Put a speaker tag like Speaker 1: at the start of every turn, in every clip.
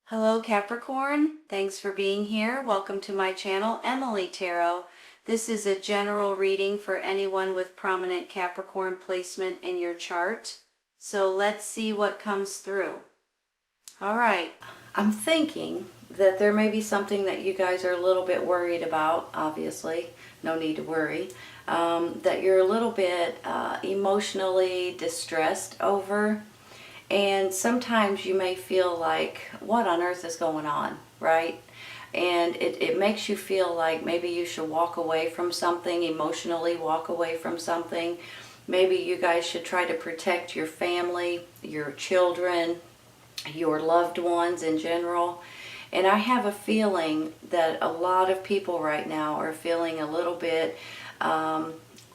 Speaker 1: Hello Capricorn, thanks for being here. Welcome to my channel, Emily Tarot. This is a general reading for anyone with prominent Capricorn placement in your chart. So let's see what comes through. All right, I'm thinking that there may be something that you guys are a little bit worried about, obviously, no need to worry, that you're a little bit emotionally distressed over. And sometimes you may feel like, what on earth is going on, right? And it makes you feel like maybe you should walk away from something, emotionally walk away from something. Maybe you guys should try to protect your family, your children, your loved ones in general. And I have a feeling that a lot of people right now are feeling a little bit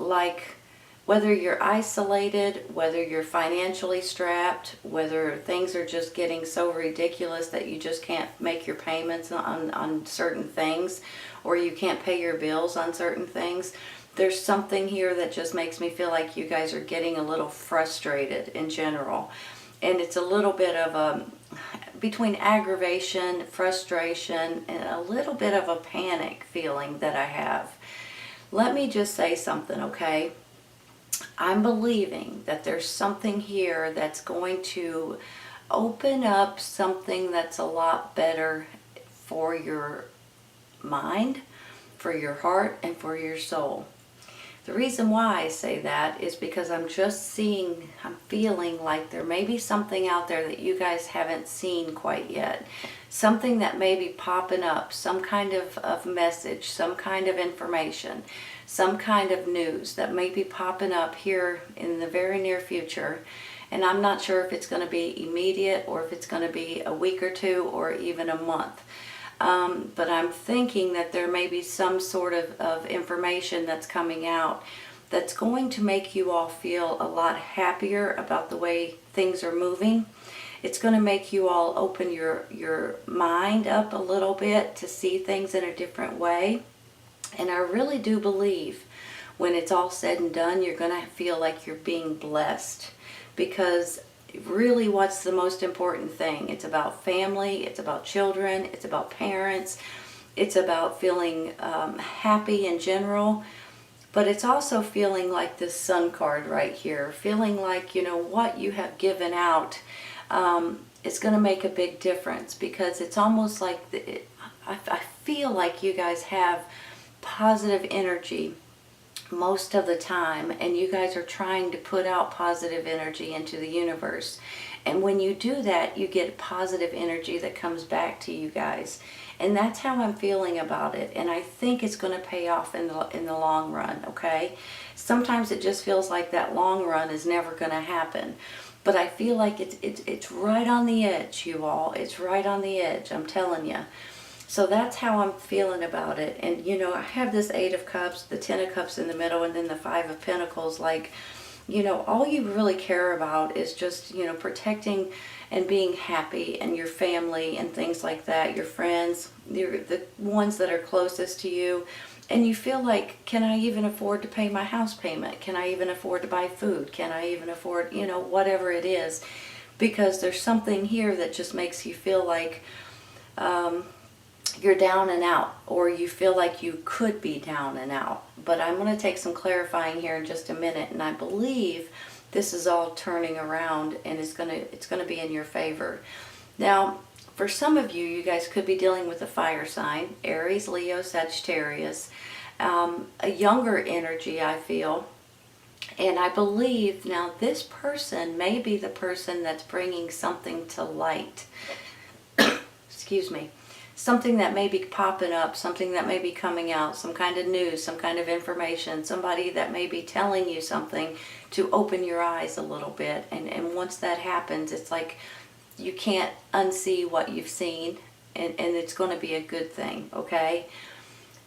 Speaker 1: like, whether you're isolated, whether you're financially strapped, whether things are just getting so ridiculous that you just can't make your payments on certain things, or you can't pay your bills on certain things, there's something here that just makes me feel like you guys are getting a little frustrated in general. And it's a little bit of a, between aggravation, frustration, and a little bit of a panic feeling that I have. Let me just say something, okay? I'm believing that there's something here that's going to open up something that's a lot better for your mind, for your heart, and for your soul. The reason why I say that is because I'm feeling like there may be something out there that you guys haven't seen quite yet. Something that may be popping up, some kind of message, some kind of information, some kind of news that may be popping up here in the very near future. And I'm not sure if it's going to be immediate or if it's going to be a week or two or even a month. But I'm thinking that there may be some sort of information that's coming out that's going to make you all feel a lot happier about the way things are moving. It's going to make you all open your mind up a little bit to see things in a different way. And I really do believe when it's all said and done, you're going to feel like you're being blessed, because really what's the most important thing? It's about family, it's about children, it's about parents, it's about feeling happy in general. But it's also feeling like this Sun card right here, feeling like, you know, what you have given out is going to make a big difference, because it's almost like I feel like you guys have positive energy most of the time, and you guys are trying to put out positive energy into the universe. And when you do that, you get positive energy that comes back to you guys. And that's how I'm feeling about it. And I think it's going to pay off in the long run, okay? Sometimes it just feels like that long run is never going to happen. But I feel like it's right on the edge, you all. It's right on the edge, I'm telling you. So that's how I'm feeling about it. And, you know, I have this 8 of Cups, the 10 of Cups in the middle, and then the 5 of Pentacles. Like, you know, all you really care about is just, you know, protecting and being happy, and your family and things like that, your friends, the ones that are closest to you. And you feel like, can I even afford to pay my house payment? Can I even afford to buy food? Can I even afford, you know, whatever it is? Because there's something here that just makes you feel like you're down and out, or you feel like you could be down and out. But I'm going to take some clarifying here in just a minute, and I believe this is all turning around, and it's going to be in your favor. Now, for some of you, you guys could be dealing with a fire sign, Aries, Leo, Sagittarius, a younger energy, I feel. And I believe now this person may be the person that's bringing something to light. Excuse me. Something that may be popping up, something that may be coming out, some kind of news, some kind of information, somebody that may be telling you something to open your eyes a little bit. And once that happens, it's like you can't unsee what you've seen, and it's going to be a good thing, okay?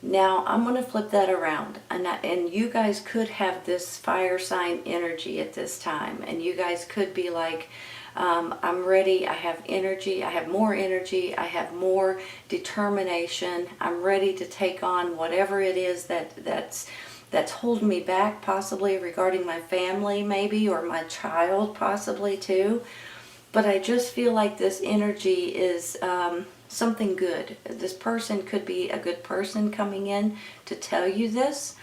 Speaker 1: Now, I'm going to flip that around, and you guys could have this fire sign energy at this time, and you guys could be like, I'm ready, I have energy, I have more energy, I have more determination, I'm ready to take on whatever it is that's holding me back, possibly regarding my family maybe, or my child possibly too. but I just feel like this energy is something good. This person could be a good person coming in to tell you this,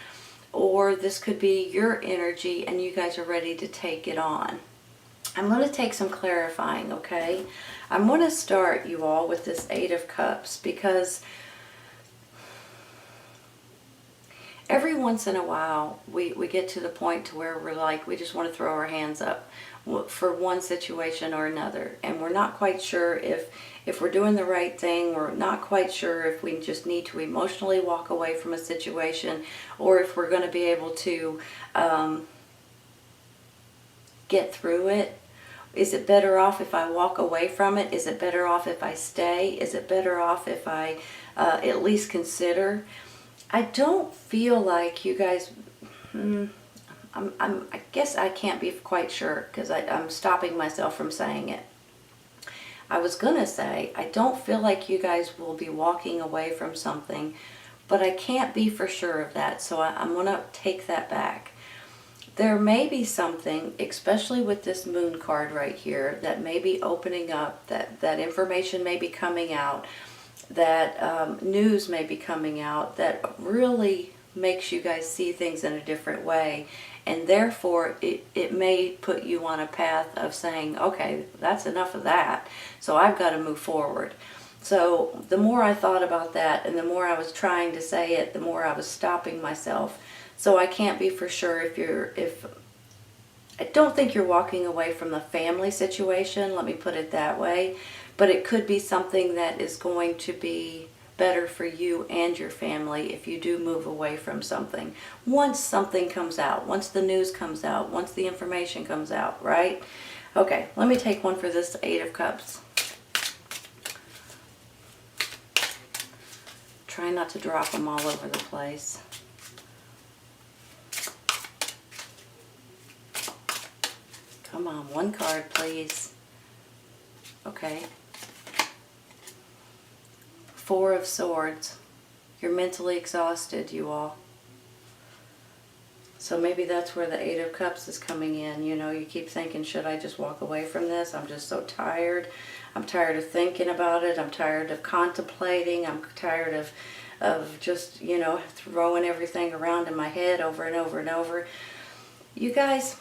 Speaker 1: or this could be your energy and you guys are ready to take it on. I'm going to take some clarifying, okay? I'm going to start, you all, with this Eight of Cups, because every once in a while we get to the point to where we're like, we just want to throw our hands up for one situation or another, and we're not quite sure if we're doing the right thing. We're not quite sure if we just need to emotionally walk away from a situation, or if we're going to be able to get through it. Is it better off if I walk away from it? Is it better off if I stay? Is it better off if I at least consider? I don't feel like you guys, I guess I can't be quite sure because I'm stopping myself from saying it. I was going to say, I don't feel like you guys will be walking away from something, but I can't be for sure of that, so I'm going to take that back. There may be something, especially with this moon card right here, that may be opening up, that information may be coming out, that news may be coming out, that really makes you guys see things in a different way. And therefore, it may put you on a path of saying, okay, that's enough of that, so I've got to move forward. So the more I thought about that, and the more I was trying to say it, the more I was stopping myself. So I can't be for sure if I don't think you're walking away from the family situation, let me put it that way, but it could be something that is going to be better for you and your family if you do move away from something. Once something comes out, once the news comes out, once the information comes out, right? Okay, let me take one for this Eight of Cups. Try not to drop them all over the place. Come on, one card, please. Okay. Four of Swords. You're mentally exhausted, you all. So maybe that's where the Eight of Cups is coming in. You know, you keep thinking, should I just walk away from this? I'm just so tired. I'm tired of thinking about it. I'm tired of contemplating. I'm tired of just, you know, throwing everything around in my head over and over and over. You guys,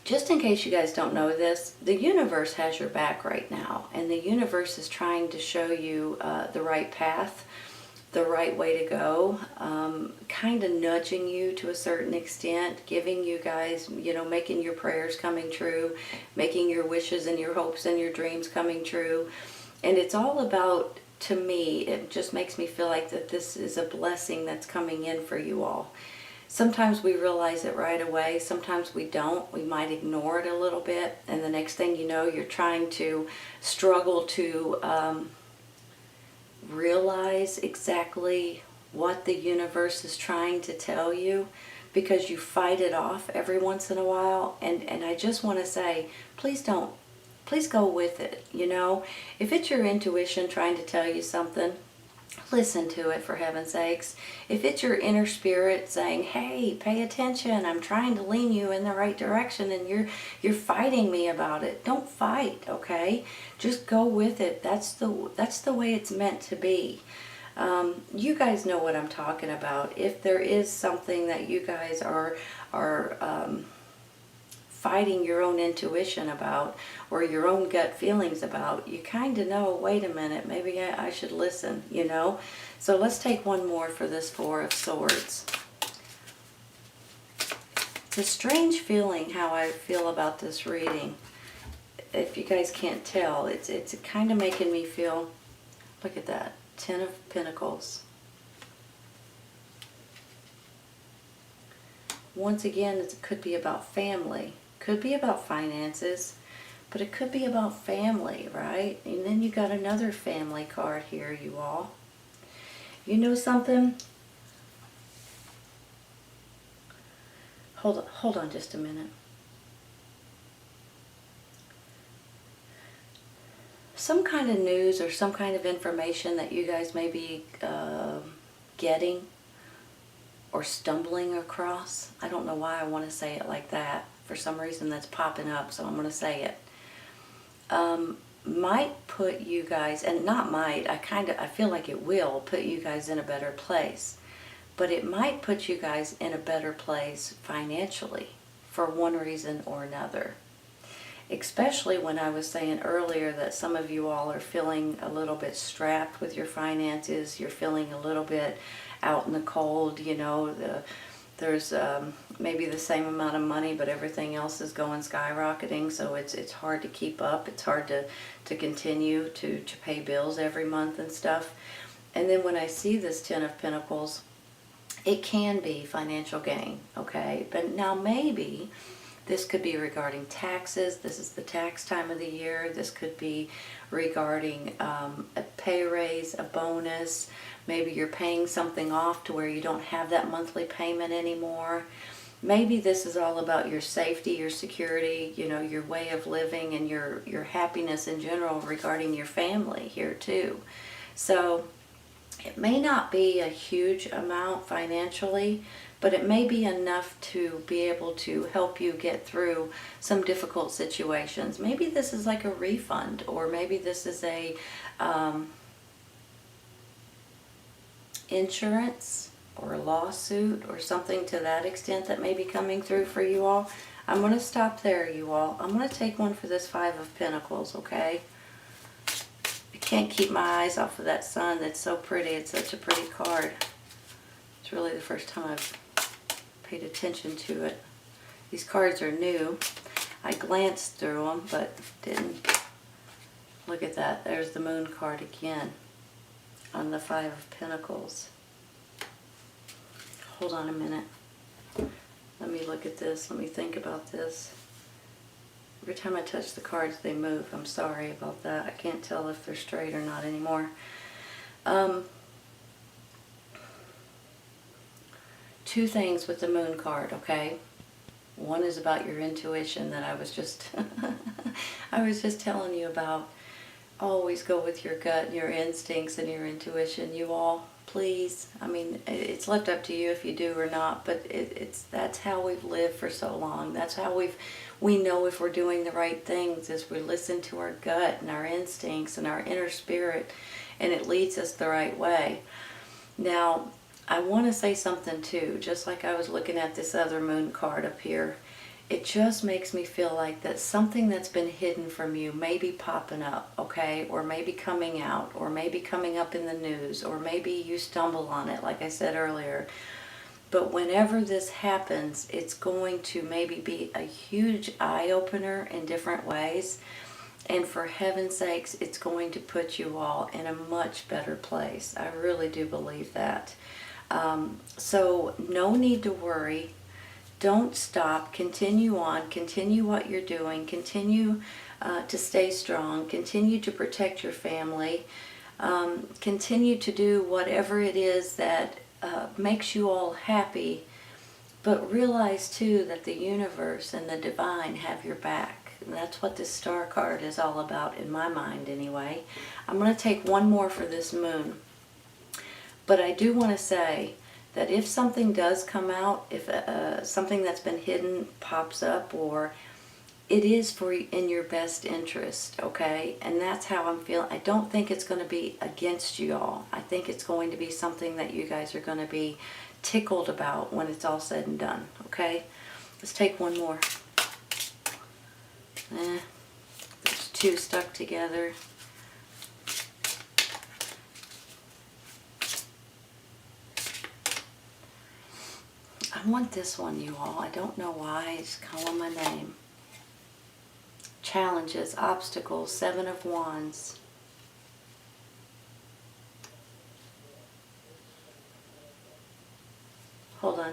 Speaker 1: just in case you guys don't know this, the universe has your back right now, and the universe is trying to show you the right path, the right way to go, kind of nudging you to a certain extent, giving you guys, you know, making your prayers coming true, making your wishes and your hopes and your dreams coming true. And it's all about, to me, it just makes me feel like that this is a blessing that's coming in for you all. Sometimes we realize it right away, sometimes we don't. We might ignore it a little bit, and the next thing you know, you're trying to struggle to realize exactly what the universe is trying to tell you, because you fight it off every once in a while. And I just want to say, please go with it, you know. If it's your intuition trying to tell you something, listen to it, for heaven's sakes. If it's your inner spirit saying, hey, pay attention, I'm trying to lean you in the right direction and you're fighting me about it, don't fight, okay? Just go with it. That's the way it's meant to be. You guys know what I'm talking about. If there is something that you guys are fighting your own intuition about, or your own gut feelings about, you kind of know, wait a minute, maybe I should listen, you know. So let's take one more for this Four of Swords. It's a strange feeling how I feel about this reading. If you guys can't tell, it's kind of making me feel, look at that, Ten of Pentacles. Once again, it could be about family. Could be about finances, but it could be about family, right? And then you got another family card here, you all. You know something? Hold on just a minute. Some kind of news or some kind of information that you guys may be getting or stumbling across. I don't know why I want to say it like that. For some reason that's popping up, so I'm going to say it. might put you guys, and not might, I feel like it will put you guys in a better place. But it might put you guys in a better place financially for one reason or another. Especially when I was saying earlier that some of you all are feeling a little bit strapped with your finances. You're feeling a little bit out in the cold, you know, there's maybe the same amount of money, but everything else is going skyrocketing, so it's hard to keep up. It's hard to continue to pay bills every month and stuff. And then when I see this Ten of Pentacles, it can be financial gain, okay? But now maybe this could be regarding taxes. This is the tax time of the year. This could be regarding a pay raise, a bonus. Maybe you're paying something off to where you don't have that monthly payment anymore. Maybe this is all about your safety, your security, you know, your way of living and your happiness in general regarding your family here too. So it may not be a huge amount financially, but it may be enough to be able to help you get through some difficult situations. Maybe this is like a refund, or maybe this is a insurance or a lawsuit or something to that extent that may be coming through for you all. I'm going to stop there, you all. I'm going to take one for this Five of Pentacles, okay? I can't keep my eyes off of that sun. That's so pretty. It's such a pretty card. It's really the first time I've paid attention to it. These cards are new. I glanced through them, but didn't. Look at that. There's the Moon card again on the Five of Pentacles. Hold on a minute. Let me look at this. Let me think about this. Every time I touch the cards, they move. I'm sorry about that. I can't tell if they're straight or not anymore. Two things with the Moon card, okay? One is about your intuition that I was just I was just telling you about. Always go with your gut and your instincts and your intuition, you all. Please. I mean, it's left up to you if you do or not, but that's how we've lived for so long. That's how we know if we're doing the right things, is we listen to our gut and our instincts and our inner spirit, and it leads us the right way. Now, I want to say something too, just like I was looking at this other Moon card up here. It just makes me feel like that something that's been hidden from you may be popping up, okay? Or maybe coming out, or maybe coming up in the news, or maybe you stumble on it, like I said earlier. But whenever this happens, it's going to maybe be a huge eye-opener in different ways. And for heaven's sakes, it's going to put you all in a much better place. I really do believe that. So no need to worry. Don't stop. Continue on. Continue what you're doing. Continue to stay strong. Continue to protect your family. Continue to do whatever it is that makes you all happy. But realize too that the universe and the divine have your back. And that's what this Star card is all about, in my mind anyway. I'm going to take one more for this Moon. But I do want to say that if something does come out, if something that's been hidden pops up, or it is in your best interest, okay? And that's how I'm feeling. I don't think it's going to be against you all. I think it's going to be something that you guys are going to be tickled about when it's all said and done, okay? Let's take one more. There's two stuck together. I want this one, you all. I don't know why. It's calling my name. Challenges, obstacles, Seven of Wands. Hold on.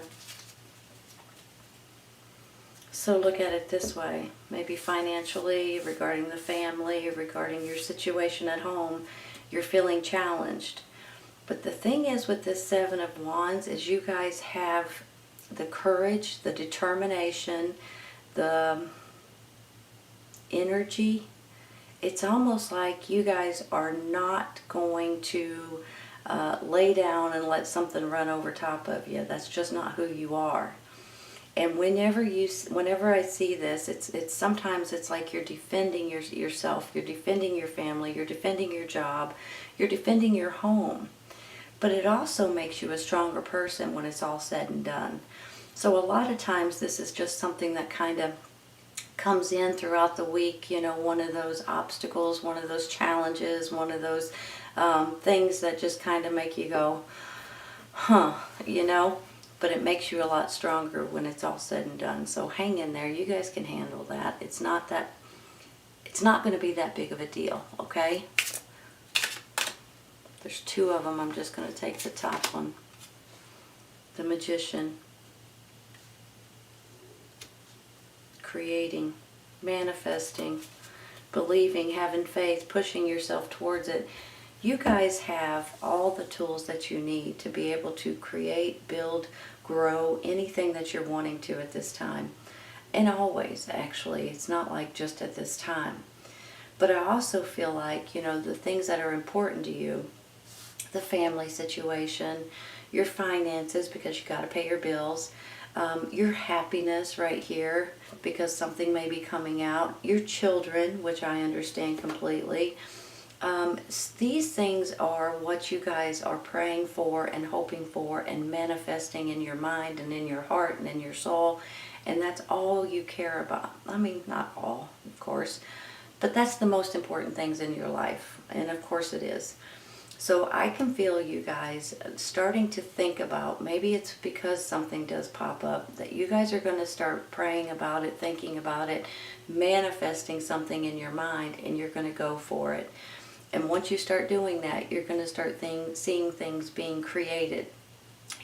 Speaker 1: So look at it this way. Maybe financially, regarding the family, regarding your situation at home, you're feeling challenged. But the thing is with this Seven of Wands is you guys have the courage, the determination, the energy. It's almost like you guys are not going to lay down and let something run over top of you. That's just not who you are. And whenever I see this, it's sometimes it's like you're defending yourself, you're defending your family, you're defending your job, you're defending your home. But it also makes you a stronger person when it's all said and done. So a lot of times this is just something that kind of comes in throughout the week, you know, one of those obstacles, one of those challenges, one of those things that just kind of make you go, huh, you know, but it makes you a lot stronger when it's all said and done. So hang in there. You guys can handle that. It's not going to be that big of a deal, okay? There's two of them. I'm just going to take the top one. The Magician. Creating, manifesting, believing, having faith, pushing yourself towards it. You guys have all the tools that you need to be able to create, build, grow anything that you're wanting to at this time. And always, actually. It's not like just at this time. But I also feel like, you know, the things that are important to you, the family situation, your finances, because you got to pay your bills, your happiness right here, because something may be coming out, your children, which I understand completely. These things are what you guys are praying for and hoping for and manifesting in your mind and in your heart and in your soul, and that's all you care about. I mean, not all, of course, but that's the most important things in your life, and of course it is. So I can feel you guys starting to think about, maybe it's because something does pop up, that you guys are going to start praying about it, thinking about it, manifesting something in your mind, and you're going to go for it. And once you start doing that, you're going to start seeing things being created.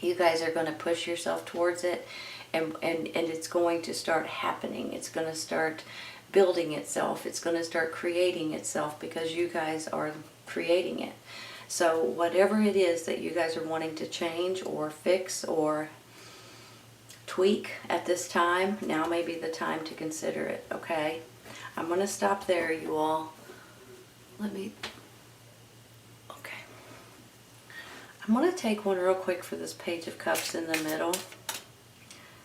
Speaker 1: You guys are going to push yourself towards it, and it's going to start happening. It's going to start building itself. It's going to start creating itself because you guys are creating it. So whatever it is that you guys are wanting to change or fix or tweak at this time, now may be the time to consider it, okay? I'm going to stop there, you all. Okay. I'm going to take one real quick for this Page of Cups in the middle.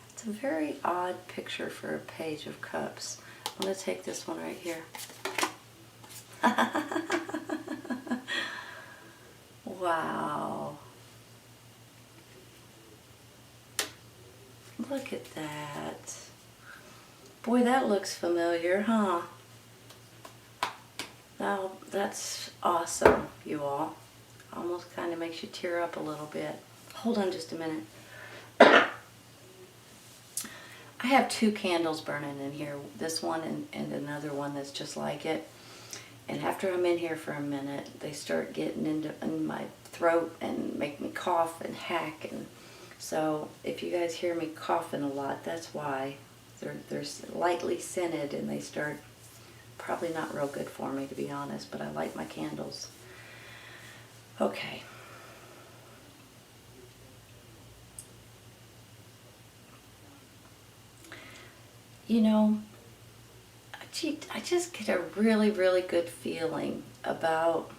Speaker 1: It's a very odd picture for a Page of Cups. I'm going to take this one right here. Wow. Look at that. Boy, that looks familiar, huh? Now, that's awesome, you all. Almost kind of makes you tear up a little bit. Hold on just a minute. I have two candles burning in here. This one and another one that's just like it. And after I'm in here for a minute, they start getting in my throat and make me cough and hack. And so if you guys hear me coughing a lot, that's why. They're lightly scented and they start, probably not real good for me, to be honest, but I light my candles. Okay. You know, I just get a really, really good feeling about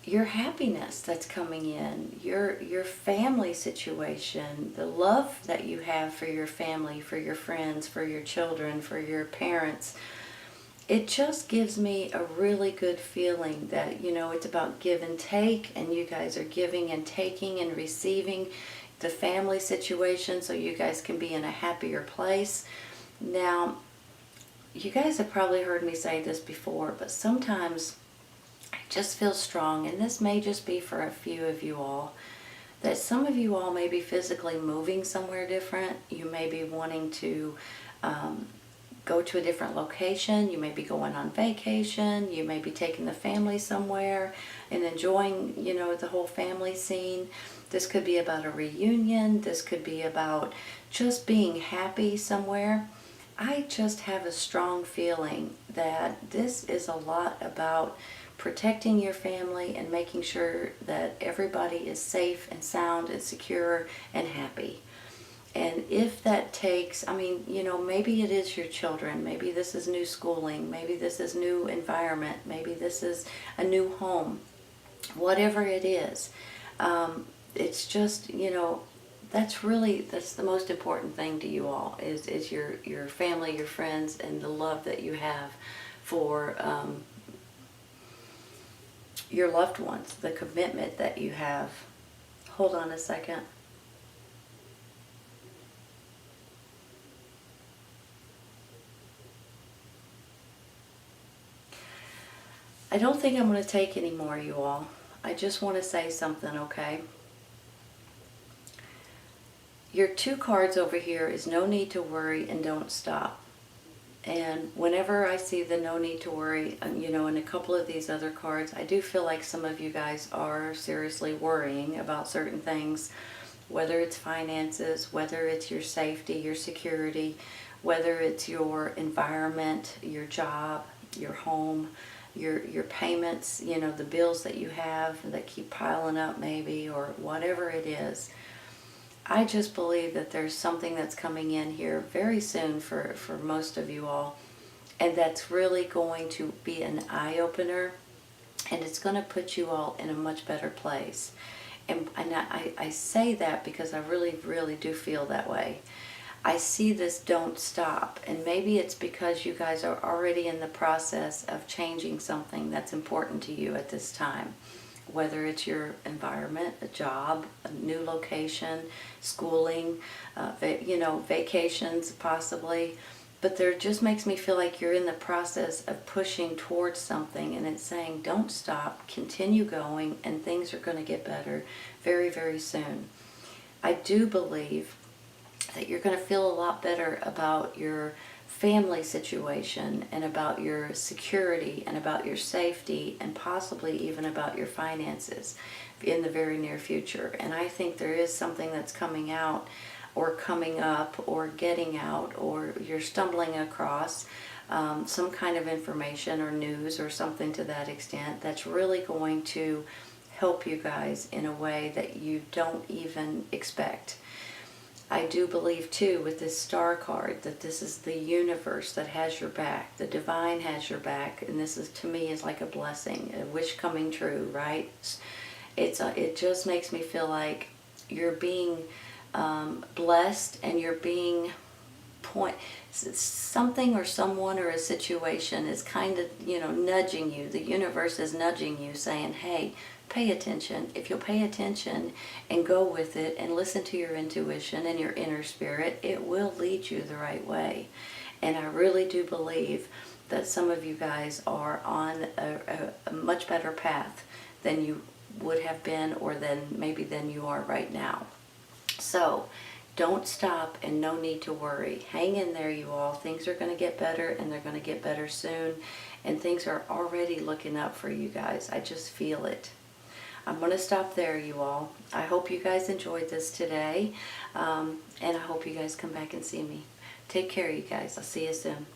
Speaker 1: your happiness that's coming in, your family situation, the love that you have for your family, for your friends, for your children, for your parents. It just gives me a really good feeling that, you know, it's about give and take, and you guys are giving and taking and receiving the family situation so you guys can be in a happier place. Now, you guys have probably heard me say this before, but sometimes I just feel strong, and this may just be for a few of you all, that some of you all may be physically moving somewhere different. You may be wanting to go to a different location. You may be going on vacation. You may be taking the family somewhere and enjoying, you know, the whole family scene. This could be about a reunion. This could be about just being happy somewhere. I just have a strong feeling that this is a lot about protecting your family and making sure that everybody is safe and sound and secure and happy. And if that takes, I mean, you know, maybe it is your children, maybe this is new schooling, maybe this is new environment, maybe this is a new home, whatever it is. It's just, you know, that's the most important thing to you all, is your family, your friends, and the love that you have for your loved ones, the commitment that you have. Hold on a second. I don't think I'm going to take any more, you all. I just want to say something, okay? Your 2 cards over here is no need to worry and don't stop. And whenever I see the no need to worry, you know, in a couple of these other cards, I do feel like some of you guys are seriously worrying about certain things, whether it's finances, whether it's your safety, your security, whether it's your environment, your job, your home, your payments, you know, the bills that you have that keep piling up maybe, or whatever it is. I just believe that there's something that's coming in here very soon for most of you all, and that's really going to be an eye-opener, and it's going to put you all in a much better place. And I say that because I really, really do feel that way. I see this don't stop, and maybe it's because you guys are already in the process of changing something that's important to you at this time. Whether it's your environment, a job, a new location, schooling, you know, vacations possibly. But there just makes me feel like you're in the process of pushing towards something, and it's saying don't stop, continue going, and things are going to get better very, very soon. I do believe that you're going to feel a lot better about your family situation, and about your security, and about your safety, and possibly even about your finances in the very near future. And I think there is something that's coming out, or coming up, or getting out, or you're stumbling across some kind of information or news or something to that extent that's really going to help you guys in a way that you don't even expect. I do believe too with this star card that this is the universe that has your back. The divine has your back, and this is, to me, is like a blessing, a wish coming true, right? It just makes me feel like you're being blessed, and you're being something or someone or a situation is kind of, you know, nudging you. The universe is nudging you, saying, hey, pay attention. If you'll pay attention and go with it and listen to your intuition and your inner spirit, it will lead you the right way. And I really do believe that some of you guys are on a much better path than you would have been, or than you are right now. So don't stop, and no need to worry. Hang in there, you all. Things are going to get better, and they're going to get better soon. And things are already looking up for you guys. I just feel it. I'm going to stop there, you all. I hope you guys enjoyed this today. And I hope you guys come back and see me. Take care, you guys. I'll see you soon.